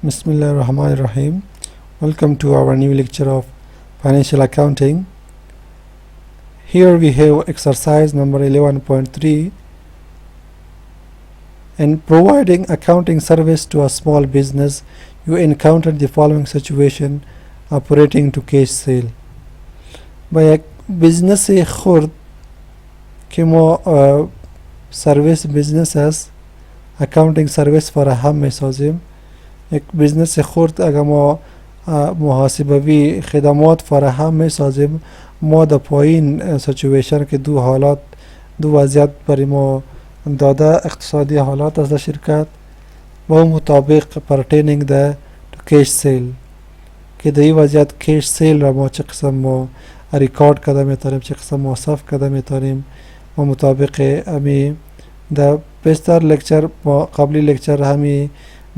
Bismillah ar-Rahman ar-Rahim. Welcome to our new lecture of financial accounting. Here we have exercise number 11.3. In providing accounting service to a small business, you encountered the following situation operating to cash sale. با یک بزنس خرد که ما سرویس بزنس است اکاونتینگ سرویس فراهم میسازیم. یک بزنس خرد اگر ما محاسبوی خدمات فراهم میسازیم، ما در پایین سچویشن که دو حالات دو وضعیت برای ما داده اقتصادی حالات از شرکت و مطابق پرتینینگ ده تو کیش سیل که در این وضعیت کیش سیل را ما چه قسم ما ریکارد کرده میتاریم، چه قسم ما صف کرده میتاریم و مطابق امی در بیشتر لکچر ما قبلی لکچر همی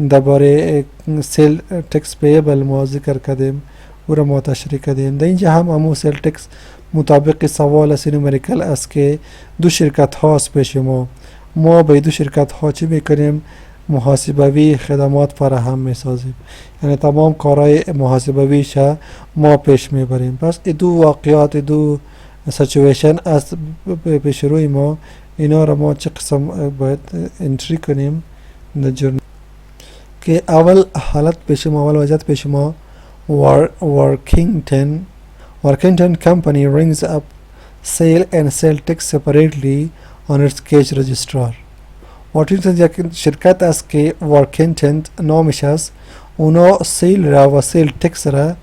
درباره سیل ٹیکس پیبل ما ذکر کردیم او را ما تشریح کردیم. در اینجا هم امو سیل ٹیکس مطابق سوال است نومریکل است که دو شرکت هاست پیش ما به دو شرکت ها چی میکنیم؟ محاسبوی خدمات فراهم میسازیم، یعنی تمام کارهای محاسبویش ما پیش میبریم. پس دو واقعات دو سچویشن از پیش روی ما، اینا را ما چه قسم باید انتری کنیم در جرنال که اول حالت پیش ما، اول وضعیت پیش ما Workington company rings up sale and sale tax separately on its cash registrar. وارکینگتن یک شرکت است که وارکینگتن نامش است، اونا سیل را و سیل تکس را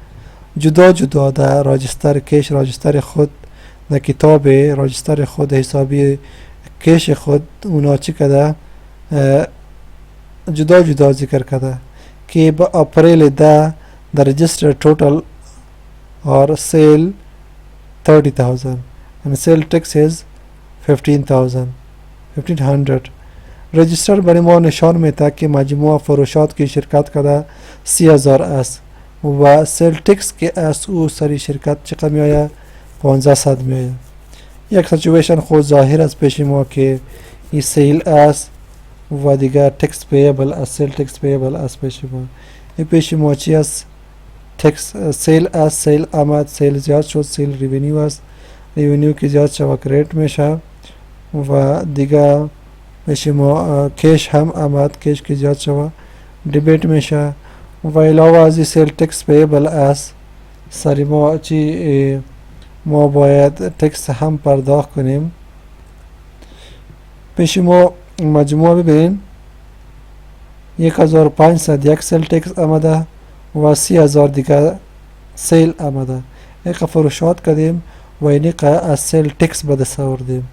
جدا جدا در راجستر کش راجستر خود در کتاب راجستر خود حسابی کش خود اونا چی کده جدا جدا ذکر کرده که با اپریل ده the registered total or sale 30,000 and sale tax is 1500. رجستر برای ما نشان میده که مجموع فروشات کی شرکت کده 30,000 است و سیل تکس که از او سری شرکت چقدر میآید 1500 میآید. یک سچویشن خود ظاهر است پیش ما که این سیل است و دیگر تکس پیبل است، سیل تکس پیبل است پیش ما. این پیش ما چی است؟ تکس سیل است، سیل آمد، سیل زیاد شد، سیل ریونیو است، ریونیو که زیاد شد کریدت میشه و دیگر پیش ما کش هم آمد، کش که زیاد شد دیبیت میشه و علاوه از سیل تکس پیبل است سری ما چی ما باید تکس هم پرداخت کنیم. پیش ما مجموع ببین 1500 یک سیل تکس آمده و 30,000 دیگر سیل آمده. یک فروشات کردیم و اینی از سیل تکس به دست آوردیم.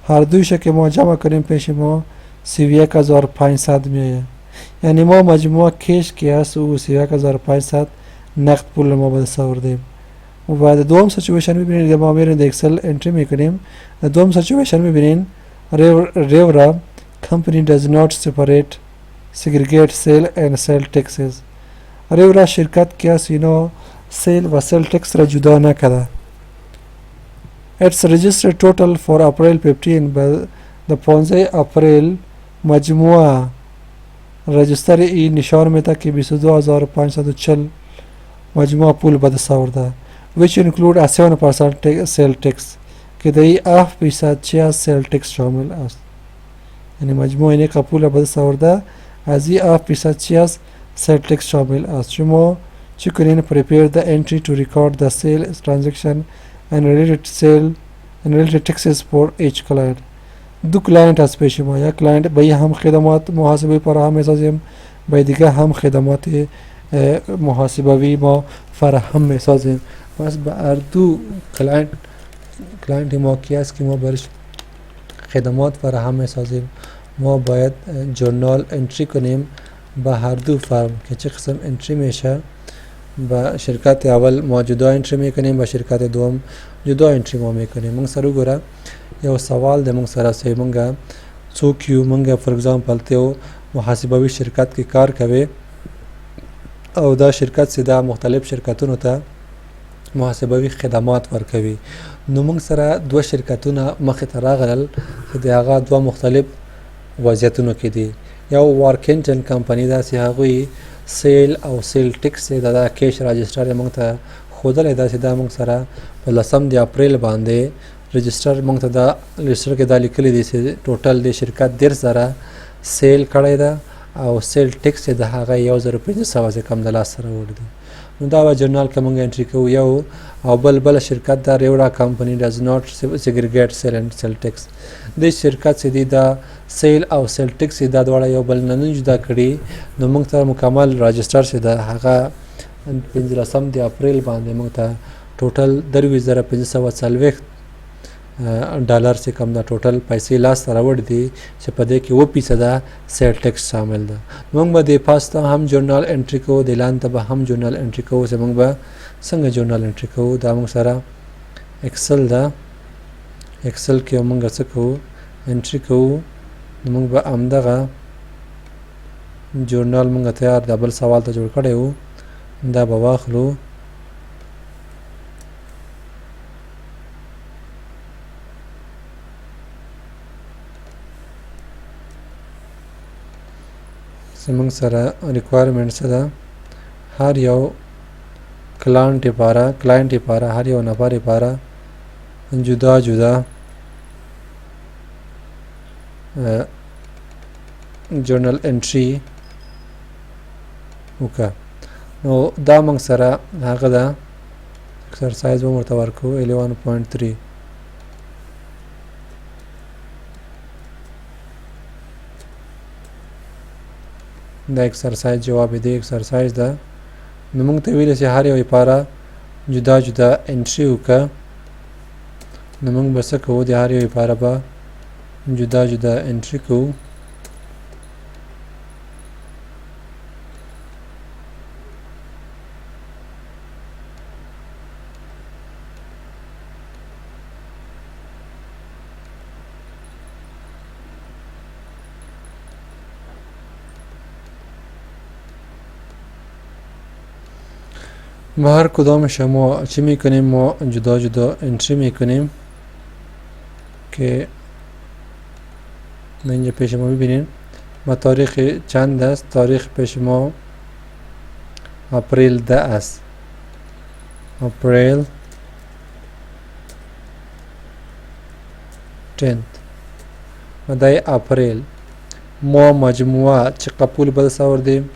هر دویش که ما جمع کنیم پیش ما 31,500 میآید. یعنی ما مجموع کش که هست او 31,500 نقد پول ما به دست آوردیم. و بعد دوم سچویشن میبینید ما میریم در اکسل انتری میکنیم. دوم سچویشن میبینید ریو را company does not segregate sale and sale taxes. ریو را شرکت که هست اینا سیل و سیل تکس را جدا نکرده. Its registered total for April 15 by the 15 اپریل مجموعه رجستر این نشان میده که 22,540 مجموعه پول به دست آورده which include a 7% sale tax که در این 7% چی از سیل تکس شامل است. یعنی مجموعه اینه که پول به دست آورده از این 7% چی از سیل تکس شامل است. شما چی کنین؟ prepare the entry to record the sale transaction and related sale and related taxes for each client. دو کلاینت از پیش ما، یک کلاینت به هم خدمات محاسبه فراهم میسازیم، به دیگه هم خدمات محاسبوی ما فراهم میسازیم. پس به هر دو کلاینت ما کی است که ما برش خدمات فراهم میسازیم، ما باید جورنال انتری کنیم به هر دو فرم که چه قسم انتری میشه. با شرکت اول ما جدا انتری میکنیم، با شرکت دوم جدا انتری ما میکنیم. من سرو گره یو سوال ده من سره سی منگا څوک یو منگا فور ایگزامپل ته محاسبوي شرکت کې کار کوي او دا شرکت سیده مختلف شرکتونو ته محاسبوي خدمات ورکوي. نو موږ سره دوه شرکتونه مخې ته راغلل چې د هغه دوه مختلف وضعیتونو کې دي. یو وارکینګټن کمپنی دا چې هغوی سیل او سیل ټیکس دا کیش راجستر موږ ته خودل دا چې دا موږ سره په 10 د اپریل باندې رجستر موږ ته دا رجستر کې دا لیکلي دي چې ټوټل د شرکت 10,000 سیل کړی ده او سیل ټیکس د هغه 1500 کم د لاس سره وړي نو دا و جرنال کې موږ انټری کوو یو او بل شرکت دا ریوډا کمپنی ډز ناٹ سیګریګیټ سیل اند سیل ټیکس د شرکت چې دی دا سیل او سیل ټیکس دا دواړه یو بل نه جدا کړي نو موږ ته مکمل راجستر شې دا هغه 15 د اپریل باندې موږ ته ټوټل 2540 ډالر سے کم دا ټوټل پیسې لاس ته راوړي دي چې په دې کې 2% سیل ټیکس شامل ده موږ به د پاسته هم جورنال انټری کوو د اعلان ته به هم جورنال انټری کوو چې موږ به څنګه جورنال انټری کوو دا موږ سره ایکسل ده ایکسل کې موږ څه کوو انټری کوو موږ به امدغه جورنال موږ تیار د بل سوال ته جوړ کړی وو دا به واخلو زمونږ سره ریکوایرمنټ څه ده هر یو کلاینټ لپاره هر یو نفر لپاره جدا جدا جورنل انټری وکړه نو دا موږ سره هغه ده اکسرسایز به ورته ورکوو 11.3 دا ایکسرسایز جواب دی ایکسرسایز ده نو موږ ته ویل چې هر یو لپاره جدا جدا انټری وکړه نو موږ به څه کوو د هر یو لپاره به جدا جدا انټری کوو ما هر کدام شما چی میکنیم ما جدا جدا انتری میکنیم که اینجا پیش ما ببینیم ما تاریخ چند است تاریخ پیش ما اپریل 10 است اپریل 10 و دای اپریل ما مجموعه چه قبول بده آوردیم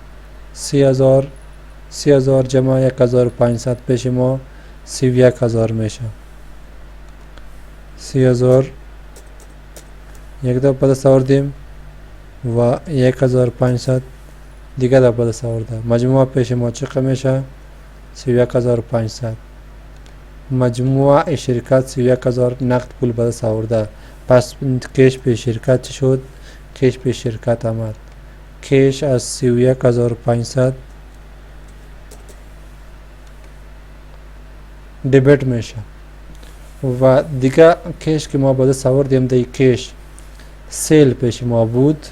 30,000 جمع 1,500 پیش ما 31,000 میشه 30,000 یک دفعه بده آوردیم و 1,500 دیگه دفعه بده آورده مجموعه پیش ما چقدر میشه 31,500 مجموعه شرکت 31,000 نقد پول بده آورده پس کش به شرکت چه شد کش به شرکت آمد کش از 31,500 دبیت میشه و دیگه کش که ما بده آوردیم دی کش سیل پیش ما بود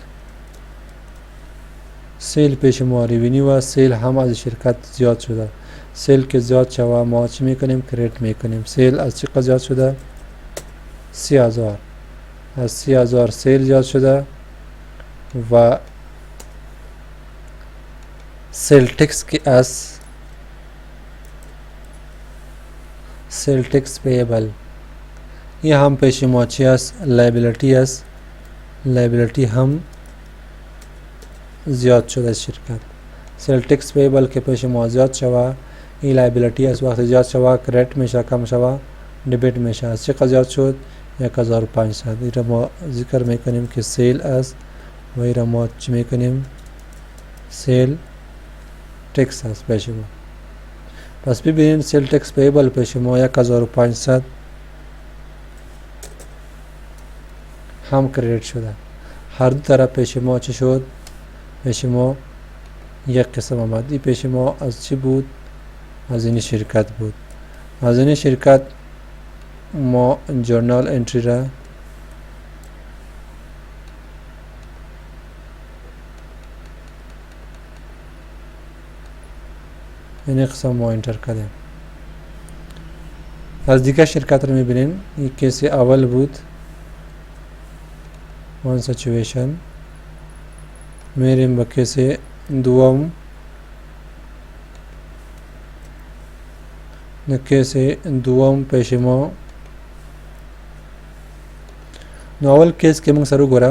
سیل پیش ما ریوینیو و سیل هم از شرکت زیاد شده سیل که زیاد شده ما چی میکنیم کریدیت میکنیم سیل از چقدر زیاد شده 30,000 از 30,000 سیل زیاد شده و سیل ټیکس کې از سیل ټیکس پیبل یہ هم پیش ما چی است لایبیلیتی است لایبیلیتی هم زیاد شده از شرکت سیل ټیکس پیبل که پیش ما زیاد شوه این لایبیلیتی از وقت زیاد شوه کریدیت میشه کم شوه دبیت میشه از چقدر زیاد شد 1,500 این را ما ذکر میکنیم که سیل است و این را ما چی میکنیم سیل ټیکس است پیش ما پس ببینید سیل ټیکس پیبل پیش ما 1,500 هم کریدیت شده هر دو طرف پیش ما چه شد پیش ما یک قسم آمد این پیش ما از چی بود از این شرکت بود از این شرکت ما جورنال انتری را این قسم ما انتر کردیم از دیگه شرکت رو میبینیم این کیس اول بود وان سچویشن میریم به کیس دوم د کیس دوم پېشمو. نو اول کیس کې موږ سره وګوره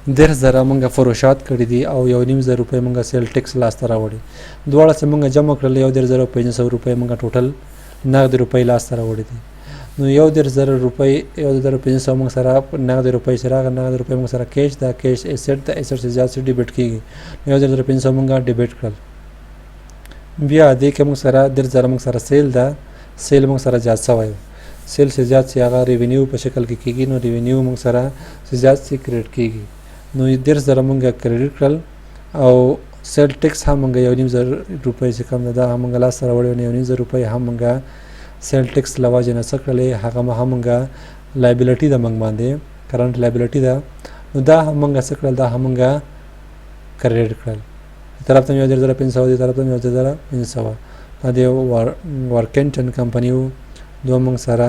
10,000 موږ فروشات کړي دي او 1,500 روپۍ موږ سیل ټیکس لاسته راوړي. دواړه چې موږ جمع کړل 11,500 روپۍ موږ ټوټل نقد روپۍ لاسته راوړي دي. نو 11,000 روپۍ 11,500 موږ سره نقد روپۍ سره نقد روپۍ موږ سره کیش دا کیش ایسټ د ایسټ سے زیات ډیبټ کیږي. 11,500 موږ ډیبټ کړل. بیا دې کې موږ سره 10,000 موږ سره سیل دا سیل موږ سره زیات شوی سیل سے زیات سی هغه ریونیو په شکل کې کیږي. نو ریونیو موږ سره زیات سی کریډټ کیږي. نو 10,000 موږ کریډټ کړل او سیل ټیکس هم موږ 1,500 روپۍ چې کوم دا هم موږ لاسته راوړي. 1,500 روپۍ هم موږ سیل ټیکس لواجه نه سکړلې هغه هم موږ لایبیلیټي د موږ باندې کرنٹ لایبیلیټي ده. نو دا هم موږ سکړل دا هم موږ کریډټ کړل. طرف ته 1,500 دی طرف ته 1,500 دا د ورکنټن کمپنی و دو موږ سره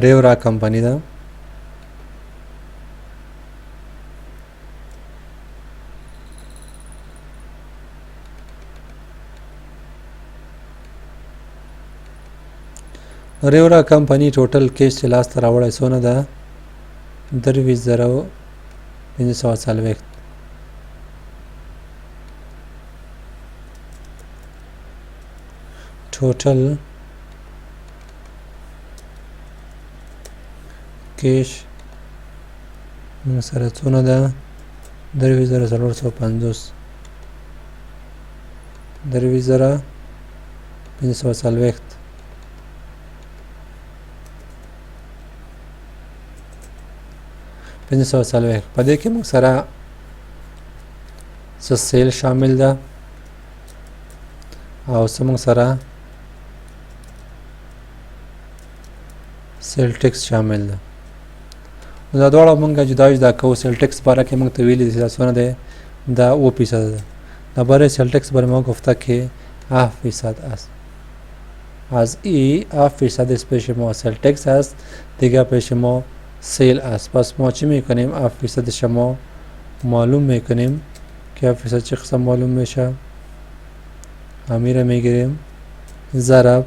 ریورا کمپنی ده. ریورا کمپنی ټوټل کیش چې لاسته راوړی څونه ده 23,540 ټوټل کیش موږ سره څونه ده 23,450 23,540 540 په دې کې موږ سره سیل شامل ده او موږ سره سیل ټیکس شامل ده. دا دواړه موږ جدا جدا کوو. سیل ټیکس باره کې موږ ته ویلي دي چې څونه ده دا 2% ده. دا باره سیل ټیکس باره موږ گفته که 7% است. از این 7% پیش ما سیل ټیکس است دیگه پیش ما سیل است. پس ما چی میکنیم 7% شما معلوم میکنیم که 7% چه قسم معلوم میشه همیره میگیریم ضرب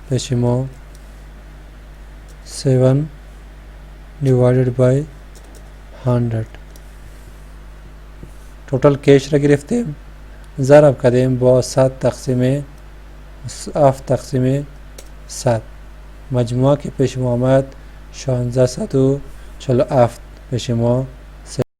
پیش ما 7 divided by 100 total کیش را گرفتیم ضرب کردیم با 7 تقسیم 7 مجموعه که پیش ما آمد 1647 پیش ما